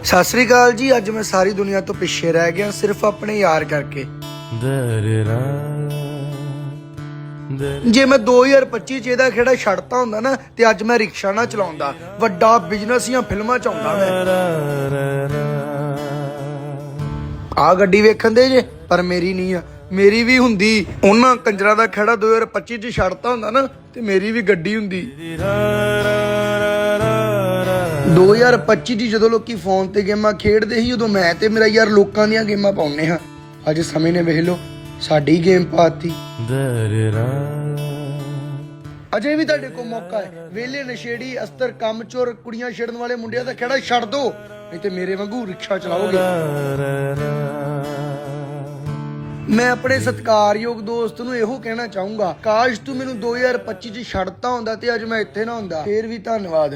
ਸਤਿ ਸ੍ਰੀ ਅਕਾਲ ਜੀ। ਅੱਜ ਮੈਂ ਸਾਰੀ ਦੁਨੀਆ ਤੋਂ ਪਿੱਛੇ ਰਹਿ ਗਿਆ ਸਿਰਫ ਆਪਣੇ ਯਾਰ ਕਰਕੇ। ਜੇ ਮੈਂ 2025 ਚ ਇਹਦਾ ਖੇੜਾ ਛੱਡਤਾ ਹੁੰਦਾ ਨਾ ਤੇ ਅੱਜ ਮੈਂ ਰਿਕਸ਼ਾ ਨਾ ਚਲਾਉਂਦਾ, ਵੱਡਾ ਬਿਜ਼ਨਸ ਜਾਂ ਫਿਲਮਾਂ ਚ ਆਉਂਦਾ ਮੈਂ। ਆ ਗੱਡੀ ਵੇਖਣ ਦੇ ਜੇ, ਪਰ ਮੇਰੀ ਨਹੀਂ ਆ। ਮੇਰੀ ਵੀ ਹੁੰਦੀ, ਉਹਨਾਂ ਕੰਜਰਾਂ ਦਾ ਖੇੜਾ 2025 ਚ ਛੱਡਤਾ ਹੁੰਦਾ ਨਾ ਤੇ ਮੇਰੀ ਵੀ ਗੱਡੀ ਹੁੰਦੀ। 2025 ਚ ਜਦੋਂ ਲੋਕੀ ਫੋਨ ਤੇ ਗੇਮਾਂ ਖੇਡਦੇ ਸੀ, ਉਦੋਂ ਮੈਂ ਤੇ ਮੇਰਾ ਯਾਰ ਲੋਕਾਂ ਦੀਆਂ ਗੇਮਾਂ ਪਾਉਂਦੇ ਹਾਂ। ਅੱਜ ਸਮੇਂ ਨੇ ਵੇਖ ਲਓ ਸਾਡੀ ਗੇਮ ਪਾਤੀ। ਅਜੇ ਵੀ ਤੁਹਾਡੇ ਕੋਲ ਮੌਕਾ ਹੈ। ਵੇਲੇ ਨਸ਼ੇੜੀ, ਅਸਤਰ, ਕੰਮ ਚੋਰ, ਕੁੜੀਆਂ ਛੇੜਨ ਵਾਲੇ ਮੁੰਡਿਆਂ ਦਾ ਖੇੜਾ ਛੱਡ ਦੋ, ਨਹੀਂ ਤੇ ਮੇਰੇ ਵਾਂਗੂ ਰਿਕਸ਼ਾ ਚਲਾਓਗੇ। ਮੈਂ ਆਪਣੇ ਸਤਿਕਾਰਯੋਗ ਦੋਸਤ ਨੂੰ ਇਹੋ ਕਹਿਣਾ ਚਾਹੂੰਗਾ, ਕਾਸ਼ ਤੂੰ ਮੈਨੂੰ 2025 ਚ ਛੱਡਤਾ ਹੁੰਦਾ ਤੇ ਅੱਜ ਮੈਂ ਇੱਥੇ ਨਾ ਹੁੰਦਾ। ਫੇਰ ਵੀ ਧੰਨਵਾਦ।